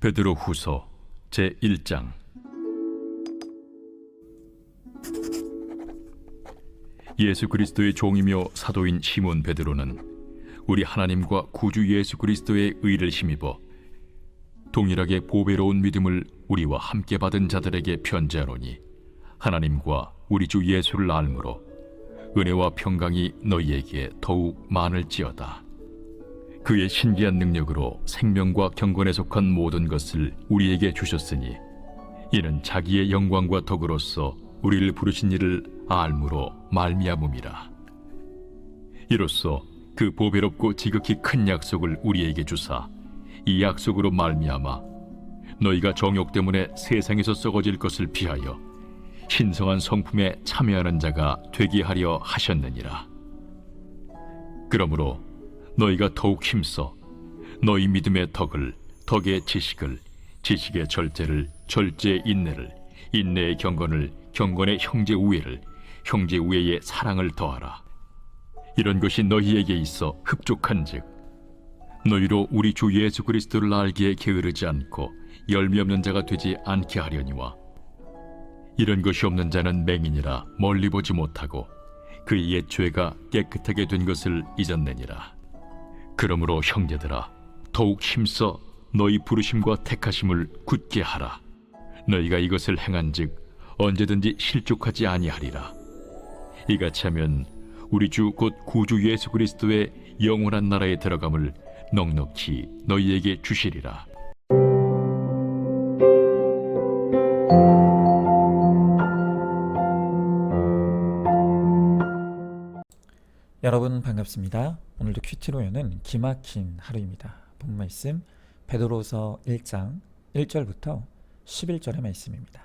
베드로후서 제1장. 예수 그리스도의 종이며 사도인 시몬 베드로는 우리 하나님과 구주 예수 그리스도의 의를 힘입어 동일하게 보배로운 믿음을 우리와 함께 받은 자들에게 편지하노니, 하나님과 우리 주 예수를 알므로 은혜와 평강이 너희에게 더욱 많을지어다. 그의 신기한 능력으로 생명과 경건에 속한 모든 것을 우리에게 주셨으니, 이는 자기의 영광과 덕으로서 우리를 부르신 이를 알므로 말미암음이라. 이로써 그 보배롭고 지극히 큰 약속을 우리에게 주사, 이 약속으로 말미암아 너희가 정욕 때문에 세상에서 썩어질 것을 피하여 신성한 성품에 참여하는 자가 되게 하려 하셨느니라. 그러므로 너희가 더욱 힘써 너희 믿음의 덕을, 덕의 지식을, 지식의 절제를, 절제의 인내를, 인내의 경건을, 경건의 형제 우애를, 형제 우애의 사랑을 더하라. 이런 것이 너희에게 있어 흡족한즉 너희로 우리 주 예수 그리스도를 알기에 게으르지 않고 열매 없는 자가 되지 않게 하려니와, 이런 것이 없는 자는 맹인이라 멀리 보지 못하고 그의 옛 죄가 깨끗하게 된 것을 잊었느니라. 그러므로 형제들아, 더욱 힘써 너희 부르심과 택하심을 굳게 하라. 너희가 이것을 행한즉 언제든지 실족하지 아니하리라. 이같이 하면 우리 주 곧 구주 예수 그리스도의 영원한 나라에 들어감을 넉넉히 너희에게 주시리라. 여러분 반갑습니다. 오늘도 큐티로 여는 기막힌 하루입니다. 본 말씀 베드로서 1장 1절부터 11절의 말씀입니다.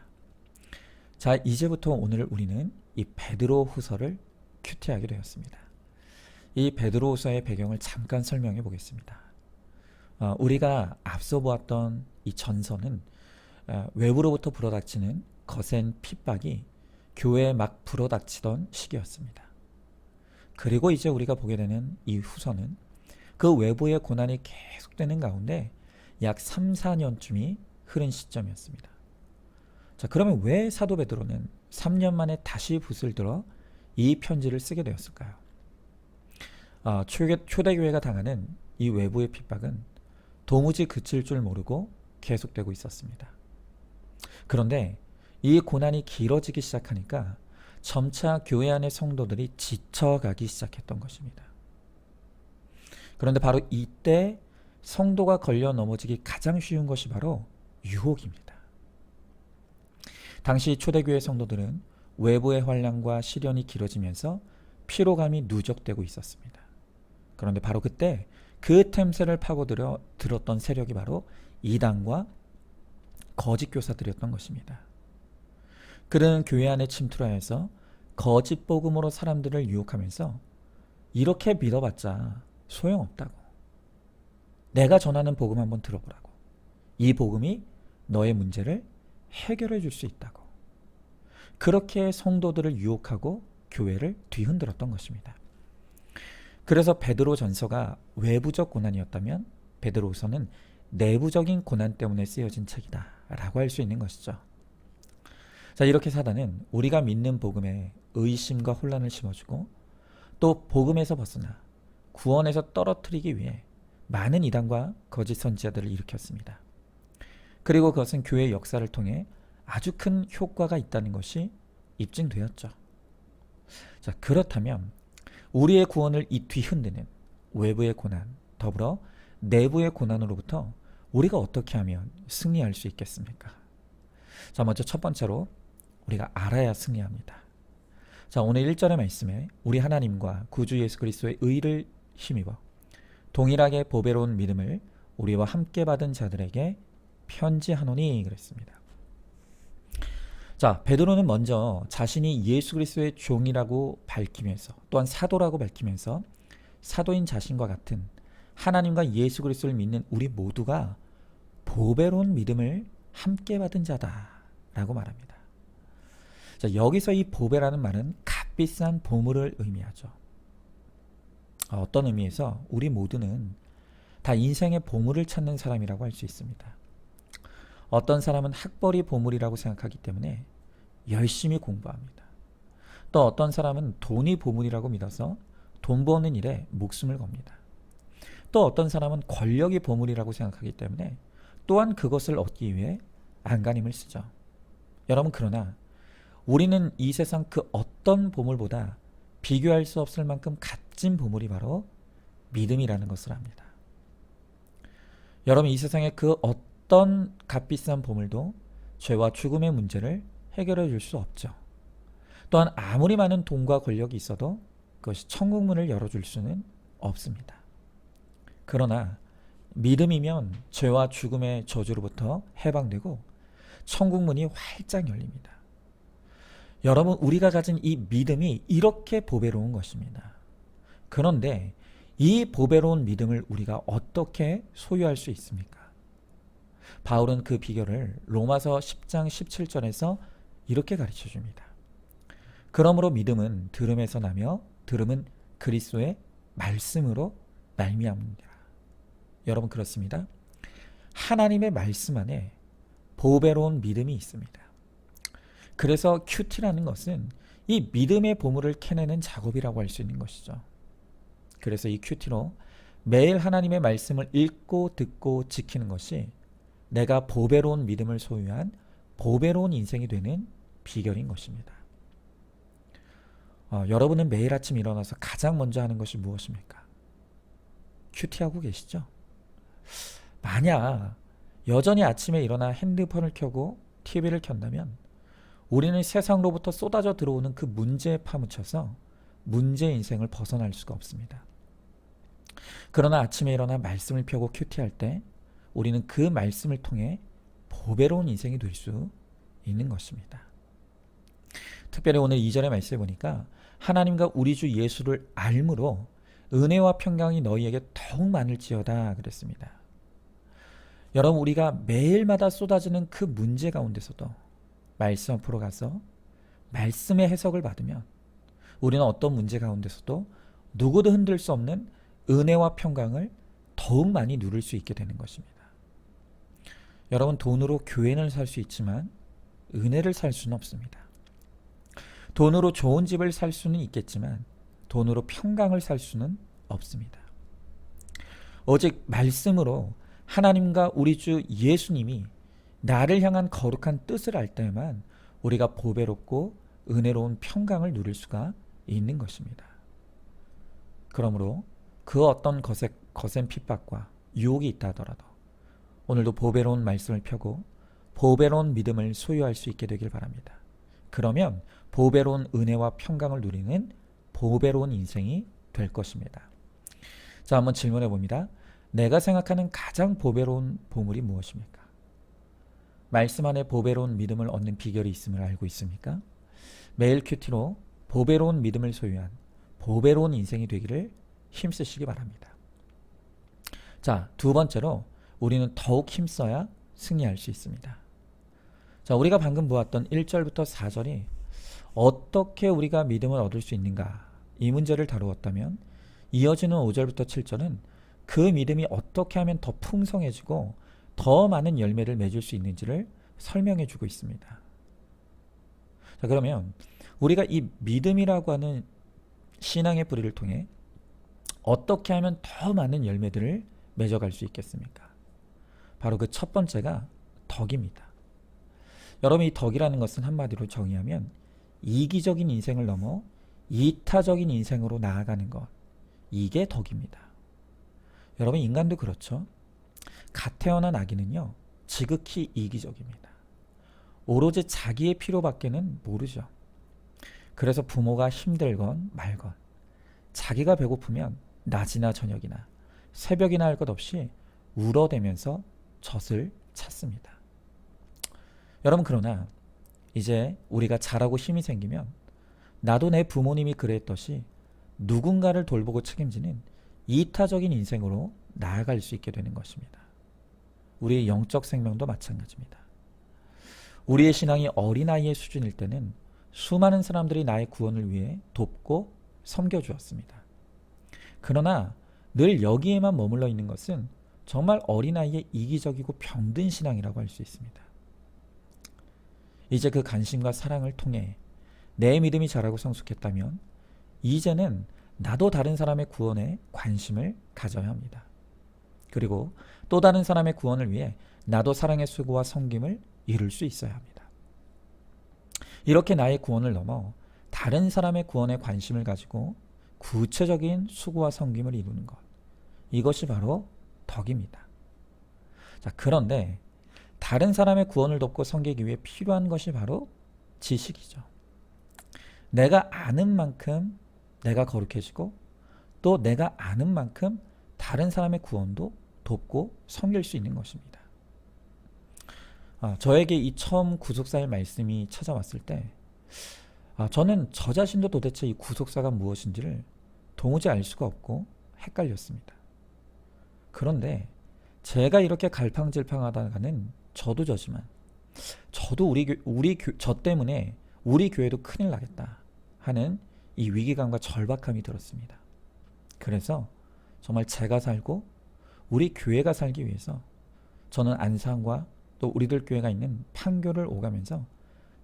자, 이제부터 오늘 우리는 이 베드로 후서를 큐티하게 되었습니다. 이 베드로 후서의 배경을 잠깐 설명해 보겠습니다. 우리가 앞서 보았던 이 전서는 외부로부터 불어닥치는 거센 핍박이 교회에 막 불어닥치던 시기였습니다. 그리고 이제 우리가 보게 되는 이 후서는 그 외부의 고난이 계속되는 가운데 약 3, 4년쯤이 흐른 시점이었습니다. 자, 그러면 왜 사도 베드로는 3년 만에 다시 붓을 들어 이 편지를 쓰게 되었을까요? 초대교회가 당하는 이 외부의 핍박은 도무지 그칠 줄 모르고 계속되고 있었습니다. 그런데 이 고난이 길어지기 시작하니까 점차 교회 안의 성도들이 지쳐가기 시작했던 것입니다. 그런데 바로 이때 성도가 걸려 넘어지기 가장 쉬운 것이 바로 유혹입니다. 당시 초대교회 성도들은 외부의 환난과 시련이 길어지면서 피로감이 누적되고 있었습니다. 그런데 바로 그때 그 틈새를 파고들어 들었던 세력이 바로 이단과 거짓 교사들이었던 것입니다. 그들은 교회 안에 침투를 해서 거짓 복음으로 사람들을 유혹하면서 이렇게 믿어봤자 소용없다고, 내가 전하는 복음 한번 들어보라고, 이 복음이 너의 문제를 해결해 줄 수 있다고, 그렇게 성도들을 유혹하고 교회를 뒤흔들었던 것입니다. 그래서 베드로 전서가 외부적 고난이었다면 베드로후서는 내부적인 고난 때문에 쓰여진 책이다 라고 할 수 있는 것이죠. 자, 이렇게 사단은 우리가 믿는 복음에 의심과 혼란을 심어주고 또 복음에서 벗어나 구원에서 떨어뜨리기 위해 많은 이단과 거짓 선지자들을 일으켰습니다. 그리고 그것은 교회의 역사를 통해 아주 큰 효과가 있다는 것이 입증되었죠. 자, 그렇다면 우리의 구원을 이 뒤흔드는 외부의 고난, 더불어 내부의 고난으로부터 우리가 어떻게 하면 승리할 수 있겠습니까? 자, 먼저 첫 번째로 우리가 알아야 승리합니다. 자, 오늘 1절의 말씀에 우리 하나님과 구주 예수 그리스도의 의를 힘입어 동일하게 보배로운 믿음을 우리와 함께 받은 자들에게 편지하노니 그랬습니다. 자, 베드로는 먼저 자신이 예수 그리스도의 종이라고 밝히면서, 또한 사도라고 밝히면서 사도인 자신과 같은 하나님과 예수 그리스도를 믿는 우리 모두가 보배로운 믿음을 함께 받은 자다라고 말합니다. 자, 여기서 이 보배라는 말은 값비싼 보물을 의미하죠. 어떤 의미에서 우리 모두는 다 인생의 보물을 찾는 사람이라고 할 수 있습니다. 어떤 사람은 학벌이 보물이라고 생각하기 때문에 열심히 공부합니다. 또 어떤 사람은 돈이 보물이라고 믿어서 돈 버는 일에 목숨을 겁니다. 또 어떤 사람은 권력이 보물이라고 생각하기 때문에 또한 그것을 얻기 위해 안간힘을 쓰죠. 여러분, 그러나 우리는 이 세상 그 어떤 보물보다 비교할 수 없을 만큼 값진 보물이 바로 믿음이라는 것을 압니다. 여러분, 이 세상의 그 어떤 값비싼 보물도 죄와 죽음의 문제를 해결해 줄 수 없죠. 또한 아무리 많은 돈과 권력이 있어도 그것이 천국 문을 열어줄 수는 없습니다. 그러나 믿음이면 죄와 죽음의 저주로부터 해방되고 천국 문이 활짝 열립니다. 여러분, 우리가 가진 이 믿음이 이렇게 보배로운 것입니다. 그런데 이 보배로운 믿음을 우리가 어떻게 소유할 수 있습니까? 바울은 그 비결을 로마서 10장 17절에서 이렇게 가르쳐 줍니다. 그러므로 믿음은 들음에서 나며 들음은 그리스도의 말씀으로 말미암느니라. 여러분, 그렇습니다. 하나님의 말씀 안에 보배로운 믿음이 있습니다. 그래서 큐티라는 것은 이 믿음의 보물을 캐내는 작업이라고 할 수 있는 것이죠. 그래서 이 큐티로 매일 하나님의 말씀을 읽고 듣고 지키는 것이 내가 보배로운 믿음을 소유한 보배로운 인생이 되는 비결인 것입니다. 여러분은 매일 아침 일어나서 가장 먼저 하는 것이 무엇입니까? 큐티하고 계시죠? 만약 여전히 아침에 일어나 핸드폰을 켜고 TV를 켠다면 우리는 세상으로부터 쏟아져 들어오는 그 문제에 파묻혀서 문제 인생을 벗어날 수가 없습니다. 그러나 아침에 일어나 말씀을 펴고 큐티할 때 우리는 그 말씀을 통해 보배로운 인생이 될 수 있는 것입니다. 특별히 오늘 2절의 말씀에 보니까 하나님과 우리 주 예수를 알므로 은혜와 평강이 너희에게 더욱 많을지어다 그랬습니다. 여러분, 우리가 매일마다 쏟아지는 그 문제 가운데서도 말씀 앞으로 가서 말씀의 해석을 받으면 우리는 어떤 문제 가운데서도 누구도 흔들 수 없는 은혜와 평강을 더욱 많이 누릴 수 있게 되는 것입니다. 여러분, 돈으로 교회는 살 수 있지만 은혜를 살 수는 없습니다. 돈으로 좋은 집을 살 수는 있겠지만 돈으로 평강을 살 수는 없습니다. 오직 말씀으로 하나님과 우리 주 예수님이 나를 향한 거룩한 뜻을 알 때만 우리가 보배롭고 은혜로운 평강을 누릴 수가 있는 것입니다. 그러므로 그 어떤 거센 핍박과 유혹이 있다 하더라도 오늘도 보배로운 말씀을 펴고 보배로운 믿음을 소유할 수 있게 되길 바랍니다. 그러면 보배로운 은혜와 평강을 누리는 보배로운 인생이 될 것입니다. 자, 한번 질문해 봅니다. 내가 생각하는 가장 보배로운 보물이 무엇입니까? 말씀 안에 보배로운 믿음을 얻는 비결이 있음을 알고 있습니까? 매일 큐티로 보배로운 믿음을 소유한 보배로운 인생이 되기를 힘쓰시기 바랍니다. 자, 두 번째로 우리는 더욱 힘써야 승리할 수 있습니다. 자, 우리가 방금 보았던 1절부터 4절이 어떻게 우리가 믿음을 얻을 수 있는가, 이 문제를 다루었다면 이어지는 5절부터 7절은 그 믿음이 어떻게 하면 더 풍성해지고 더 많은 열매를 맺을 수 있는지를 설명해 주고 있습니다. 자, 그러면 우리가 이 믿음이라고 하는 신앙의 뿌리를 통해 어떻게 하면 더 많은 열매들을 맺어갈 수 있겠습니까? 바로 그 첫 번째가 덕입니다. 여러분, 이 덕이라는 것은 한마디로 정의하면 이기적인 인생을 넘어 이타적인 인생으로 나아가는 것, 이게 덕입니다. 여러분, 인간도 그렇죠. 갓 태어난 아기는요, 지극히 이기적입니다. 오로지 자기의 필요밖에는 모르죠. 그래서 부모가 힘들건 말건 자기가 배고프면 낮이나 저녁이나 새벽이나 할 것 없이 울어대면서 젖을 찾습니다. 여러분, 그러나 이제 우리가 자라고 힘이 생기면 나도 내 부모님이 그랬듯이 누군가를 돌보고 책임지는 이타적인 인생으로 나아갈 수 있게 되는 것입니다. 우리의 영적 생명도 마찬가지입니다. 우리의 신앙이 어린아이의 수준일 때는 수많은 사람들이 나의 구원을 위해 돕고 섬겨주었습니다. 그러나 늘 여기에만 머물러 있는 것은 정말 어린아이의 이기적이고 병든 신앙이라고 할 수 있습니다. 이제 그 관심과 사랑을 통해 내 믿음이 자라고 성숙했다면 이제는 나도 다른 사람의 구원에 관심을 가져야 합니다. 그리고 또 다른 사람의 구원을 위해 나도 사랑의 수고와 섬김을 이룰 수 있어야 합니다. 이렇게 나의 구원을 넘어 다른 사람의 구원에 관심을 가지고 구체적인 수고와 섬김을 이루는 것, 이것이 바로 덕입니다. 자, 그런데 다른 사람의 구원을 돕고 섬기기 위해 필요한 것이 바로 지식이죠. 내가 아는 만큼 내가 거룩해지고 또 내가 아는 만큼 다른 사람의 구원도 돕고 섬길 수 있는 것입니다. 저에게 이 처음 구속사의 말씀이 찾아왔을 때 저는 저 자신도 도대체 이 구속사가 무엇인지를 도무지 알 수가 없고 헷갈렸습니다. 그런데 제가 이렇게 갈팡질팡하다가는 저도 저지만 저도 저 때문에 우리 교회도 큰일 나겠다 하는 이 위기감과 절박함이 들었습니다. 그래서 정말 제가 살고 우리 교회가 살기 위해서 저는 안산과 또 우리들 교회가 있는 판교를 오가면서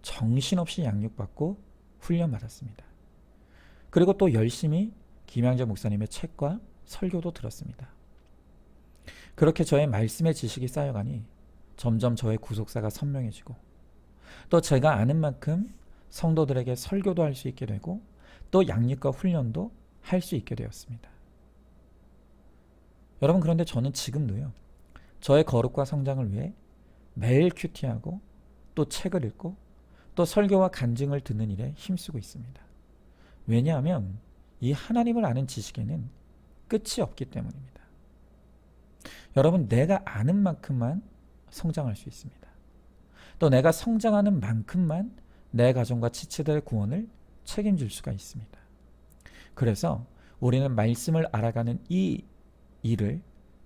정신없이 양육받고 훈련받았습니다. 그리고 또 열심히 김양재 목사님의 책과 설교도 들었습니다. 그렇게 저의 말씀의 지식이 쌓여가니 점점 저의 구속사가 선명해지고 또 제가 아는 만큼 성도들에게 설교도 할 수 있게 되고 또 양육과 훈련도 할 수 있게 되었습니다. 여러분, 그런데 저는 지금도요, 저의 거룩과 성장을 위해 매일 큐티하고 또 책을 읽고 또 설교와 간증을 듣는 일에 힘쓰고 있습니다. 왜냐하면 이 하나님을 아는 지식에는 끝이 없기 때문입니다. 여러분, 내가 아는 만큼만 성장할 수 있습니다. 또 내가 성장하는 만큼만 내 가정과 지체들의 구원을 책임질 수가 있습니다. 그래서 우리는 말씀을 알아가는 이 일을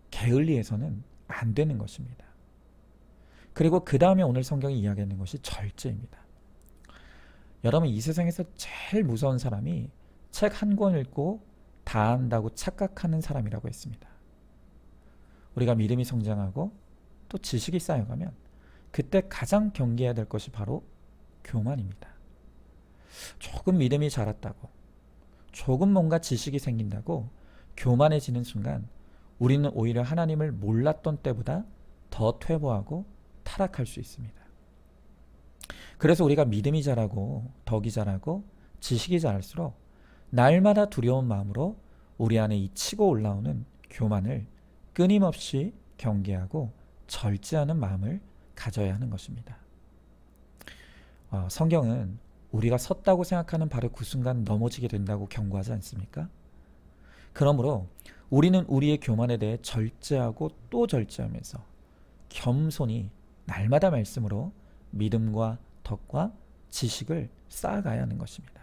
게을리해서는 안 되는 것입니다. 그리고 그 다음에 오늘 성경이 이야기하는 것이 절제입니다. 여러분, 이 세상에서 제일 무서운 사람이 책 한 권 읽고 다 안다고 착각하는 사람이라고 했습니다. 우리가 믿음이 성장하고 또 지식이 쌓여가면 그때 가장 경계해야 될 것이 바로 교만입니다. 조금 믿음이 자랐다고, 조금 뭔가 지식이 생긴다고 교만해지는 순간 우리는 오히려 하나님을 몰랐던 때보다 더 퇴보하고 타락할 수 있습니다. 그래서 우리가 믿음이 자라고 덕이 자라고 지식이 자랄수록 날마다 두려운 마음으로 우리 안에 이 치고 올라오는 교만을 끊임없이 경계하고 절제하는 마음을 가져야 하는 것입니다. 성경은 우리가 섰다고 생각하는 바로 그 순간 넘어지게 된다고 경고하지 않습니까? 그러므로 우리는 우리의 교만에 대해 절제하고 또 절제하면서 겸손히 날마다 말씀으로 믿음과 덕과 지식을 쌓아가야 하는 것입니다.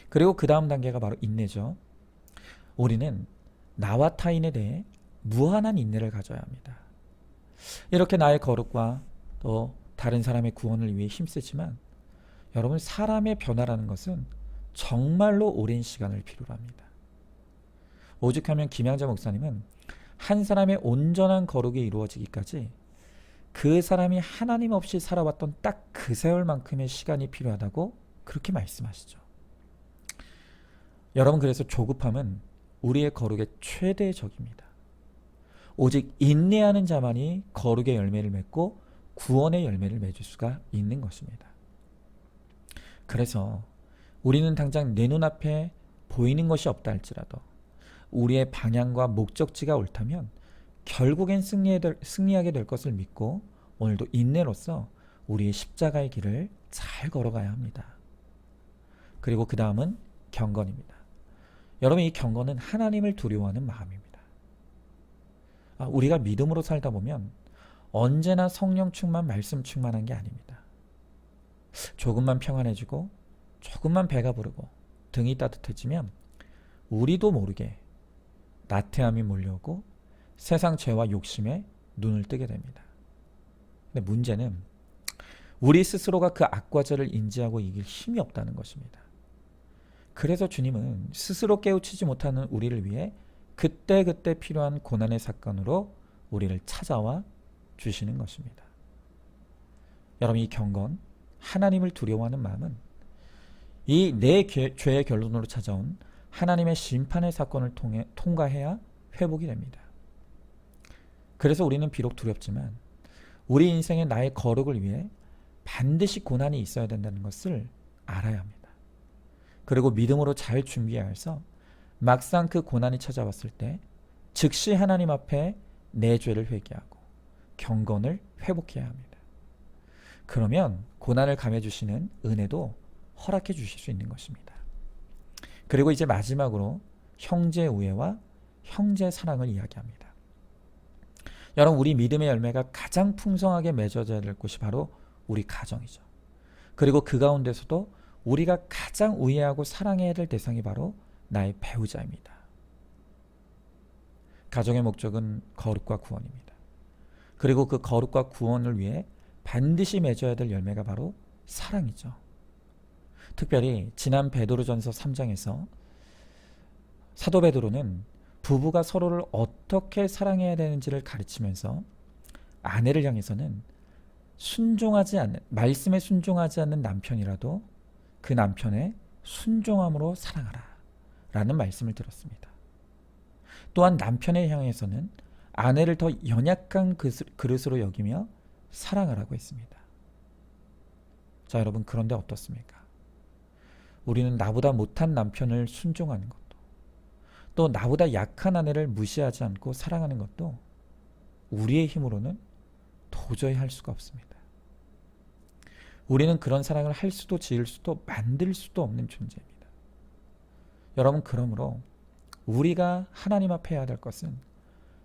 그리고 그 다음 단계가 바로 인내죠. 우리는 나와 타인에 대해 무한한 인내를 가져야 합니다. 이렇게 나의 거룩과 또 다른 사람의 구원을 위해 힘쓰지만 여러분, 사람의 변화라는 것은 정말로 오랜 시간을 필요로 합니다. 오죽하면 김양재 목사님은 한 사람의 온전한 거룩이 이루어지기까지 그 사람이 하나님 없이 살아왔던 딱 그 세월만큼의 시간이 필요하다고 그렇게 말씀하시죠. 여러분, 그래서 조급함은 우리의 거룩의 최대의 적입니다. 오직 인내하는 자만이 거룩의 열매를 맺고 구원의 열매를 맺을 수가 있는 것입니다. 그래서 우리는 당장 내 눈앞에 보이는 것이 없다 할지라도 우리의 방향과 목적지가 옳다면 결국엔 승리하게 될 것을 믿고 오늘도 인내로서 우리의 십자가의 길을 잘 걸어가야 합니다. 그리고 그 다음은 경건입니다. 여러분, 이 경건은 하나님을 두려워하는 마음입니다. 우리가 믿음으로 살다 보면 언제나 성령 충만, 말씀 충만한 게 아닙니다. 조금만 평안해지고 조금만 배가 부르고 등이 따뜻해지면 우리도 모르게 나태함이 몰려오고 세상 죄와 욕심에 눈을 뜨게 됩니다. 근데 문제는 우리 스스로가 그 악과 죄를 인지하고 이길 힘이 없다는 것입니다. 그래서 주님은 스스로 깨우치지 못하는 우리를 위해 그때그때 필요한 고난의 사건으로 우리를 찾아와 주시는 것입니다. 여러분, 이 경건, 하나님을 두려워하는 마음은 이 내 죄의 결론으로 찾아온 하나님의 심판의 사건을 통해 통과해야 회복이 됩니다. 그래서 우리는 비록 두렵지만 우리 인생의 나의 거룩을 위해 반드시 고난이 있어야 된다는 것을 알아야 합니다. 그리고 믿음으로 잘 준비해야 해서 막상 그 고난이 찾아왔을 때 즉시 하나님 앞에 내 죄를 회개하고 경건을 회복해야 합니다. 그러면 고난을 감해 주시는 은혜도 허락해 주실 수 있는 것입니다. 그리고 이제 마지막으로 형제 우애와 형제 사랑을 이야기합니다. 여러분, 우리 믿음의 열매가 가장 풍성하게 맺어져야 될 곳이 바로 우리 가정이죠. 그리고 그 가운데서도 우리가 가장 우애하고 사랑해야 될 대상이 바로 나의 배우자입니다. 가정의 목적은 거룩과 구원입니다. 그리고 그 거룩과 구원을 위해 반드시 맺어야 될 열매가 바로 사랑이죠. 특별히 지난 베드로전서 3장에서 사도 베드로는 부부가 서로를 어떻게 사랑해야 되는지를 가르치면서 아내를 향해서는 말씀에 순종하지 않는 남편이라도 그 남편의 순종함으로 사랑하라 라는 말씀을 들었습니다. 또한 남편에 향해서는 아내를 더 연약한 그릇으로 여기며 사랑하라고 했습니다. 자, 여러분, 그런데 어떻습니까? 우리는 나보다 못한 남편을 순종하는 것도, 또 나보다 약한 아내를 무시하지 않고 사랑하는 것도 우리의 힘으로는 도저히 할 수가 없습니다. 우리는 그런 사랑을 할 수도 지을 수도 만들 수도 없는 존재입니다. 여러분, 그러므로 우리가 하나님 앞에 해야 될 것은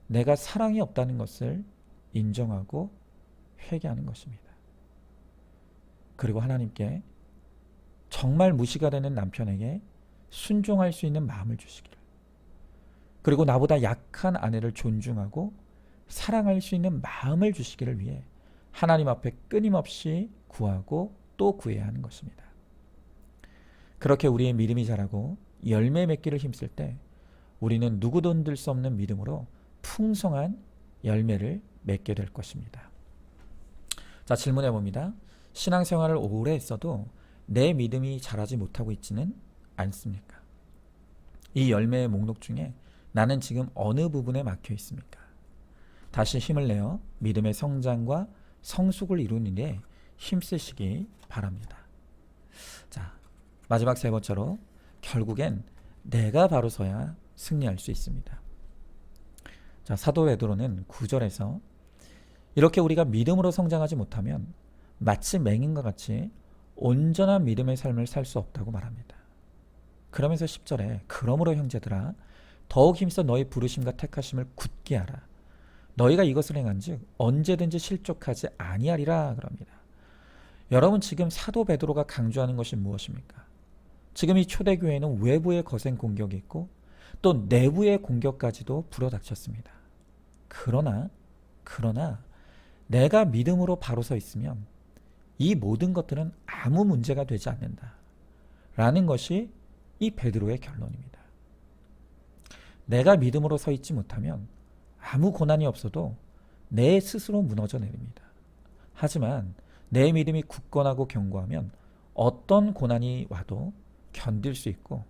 내가 사랑이 없다는 것을 인정하고 회개하는 것입니다. 그리고 하나님께 정말 무시가 되는 남편에게 순종할 수 있는 마음을 주시기를, 그리고 나보다 약한 아내를 존중하고 사랑할 수 있는 마음을 주시기를 위해 하나님 앞에 끊임없이 구하고 또 구해야 하는 것입니다. 그렇게 우리의 믿음이 자라고 열매 맺기를 힘쓸 때 우리는 누구도 흔들 수 없는 믿음으로 풍성한 열매를 맺게 될 것입니다. 자, 질문해 봅니다. 신앙생활을 오래 했어도 내 믿음이 자라지 못하고 있지는 않습니까? 이 열매의 목록 중에 나는 지금 어느 부분에 막혀 있습니까? 다시 힘을 내어 믿음의 성장과 성숙을 이루는 일에 힘쓰시기 바랍니다. 자, 마지막 세 번째로 결국엔 내가 바로 서야 승리할 수 있습니다. 자, 사도 베드로는 9절에서 이렇게 우리가 믿음으로 성장하지 못하면 마치 맹인과 같이 온전한 믿음의 삶을 살 수 없다고 말합니다. 그러면서 10절에 그러므로 형제들아 더욱 힘써 너희 부르심과 택하심을 굳게 하라. 너희가 이것을 행한즉 언제든지 실족하지 아니하리라 그럽니다. 여러분, 지금 사도 베드로가 강조하는 것이 무엇입니까? 지금 이 초대교회는 외부의 거센 공격이 있고 또 내부의 공격까지도 불어닥쳤습니다. 그러나 내가 믿음으로 바로 서 있으면 이 모든 것들은 아무 문제가 되지 않는다 라는 것이 이 베드로의 결론입니다. 내가 믿음으로 서 있지 못하면 아무 고난이 없어도 내 스스로 무너져 내립니다. 하지만 내 믿음이 굳건하고 견고하면 어떤 고난이 와도 견딜 수 있고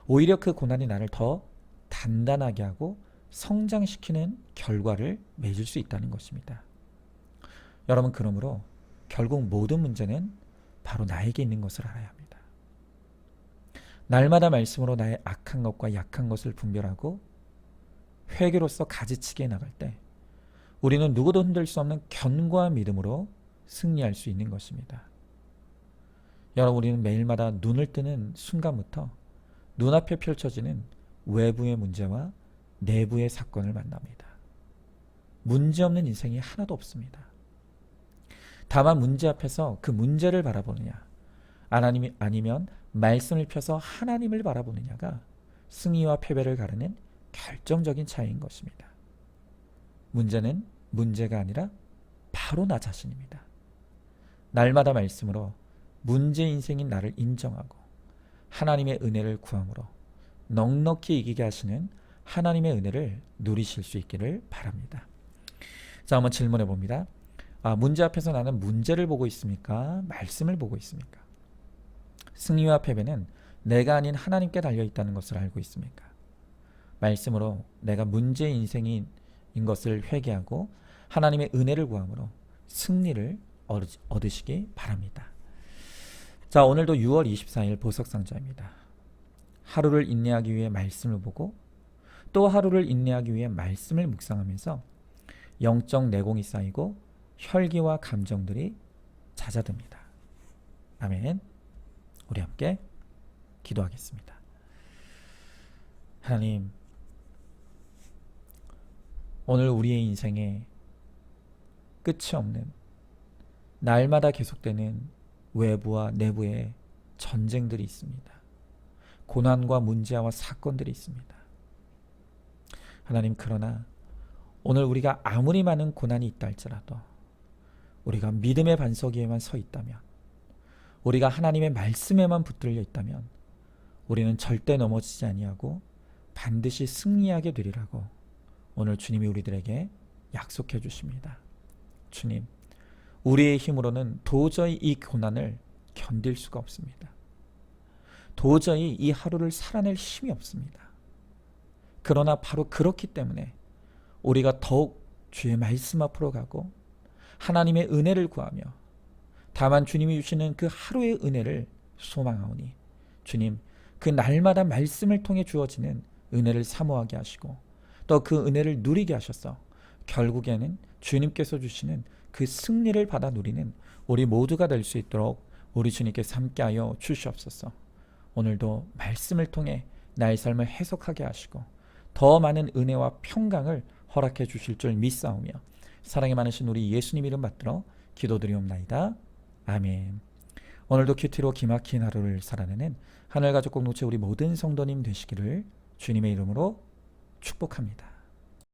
오히려 그 고난이 나를 더 단단하게 하고 성장시키는 결과를 맺을 수 있다는 것입니다. 여러분, 그러므로 결국 모든 문제는 바로 나에게 있는 것을 알아야 합니다. 날마다 말씀으로 나의 악한 것과 약한 것을 분별하고 회개로서 가지치기에 나갈 때 우리는 누구도 흔들 수 없는 견고한 믿음으로 승리할 수 있는 것입니다. 여러분, 우리는 매일마다 눈을 뜨는 순간부터 눈앞에 펼쳐지는 외부의 문제와 내부의 사건을 만납니다. 문제없는 인생이 하나도 없습니다. 다만 문제 앞에서 그 문제를 바라보느냐 아니면 말씀을 펴서 하나님을 바라보느냐가 승리와 패배를 가르는 결정적인 차이인 것입니다. 문제는 문제가 아니라 바로 나 자신입니다. 날마다 말씀으로 문제 인생인 나를 인정하고 하나님의 은혜를 구함으로 넉넉히 이기게 하시는 하나님의 은혜를 누리실 수 있기를 바랍니다. 자, 한번 질문해 봅니다. 문제 앞에서 나는 문제를 보고 있습니까? 말씀을 보고 있습니까? 승리와 패배는 내가 아닌 하나님께 달려 있다는 것을 알고 있습니까? 말씀으로 내가 문제 인생인 것을 회개하고 하나님의 은혜를 구함으로 승리를 얻으시기 바랍니다. 자, 오늘도 6월 24일 보석상자입니다. 하루를 인내하기 위해 말씀을 보고 또 하루를 인내하기 위해 말씀을 묵상하면서 영적 내공이 쌓이고 혈기와 감정들이 잦아듭니다. 아멘. 우리 함께 기도하겠습니다. 하나님, 오늘 우리의 인생에 끝이 없는 날마다 계속되는 외부와 내부의 전쟁들이 있습니다. 고난과 문제와 사건들이 있습니다. 하나님, 그러나 오늘 우리가 아무리 많은 고난이 있다 할지라도 우리가 믿음의 반석 위에만 서 있다면, 우리가 하나님의 말씀에만 붙들려 있다면 우리는 절대 넘어지지 아니하고 반드시 승리하게 되리라고 오늘 주님이 우리들에게 약속해 주십니다. 주님, 우리의 힘으로는 도저히 이 고난을 견딜 수가 없습니다. 도저히 이 하루를 살아낼 힘이 없습니다. 그러나 바로 그렇기 때문에 우리가 더욱 주의 말씀 앞으로 가고 하나님의 은혜를 구하며 다만 주님이 주시는 그 하루의 은혜를 소망하오니 주님, 그 날마다 말씀을 통해 주어지는 은혜를 사모하게 하시고 또 그 은혜를 누리게 하셔서 결국에는 주님께서 주시는 그 승리를 받아 누리는 우리 모두가 될 수 있도록 우리 주님께서 함께하여 주시옵소서. 오늘도 말씀을 통해 나의 삶을 해석하게 하시고 더 많은 은혜와 평강을 허락해 주실 줄 믿사오며 사랑이 많으신 우리 예수님 이름 받들어 기도드리옵나이다. 아멘. 오늘도 큐티로 기막힌 하루를 살아내는 하늘가족 공동체 우리 모든 성도님 되시기를 주님의 이름으로 축복합니다.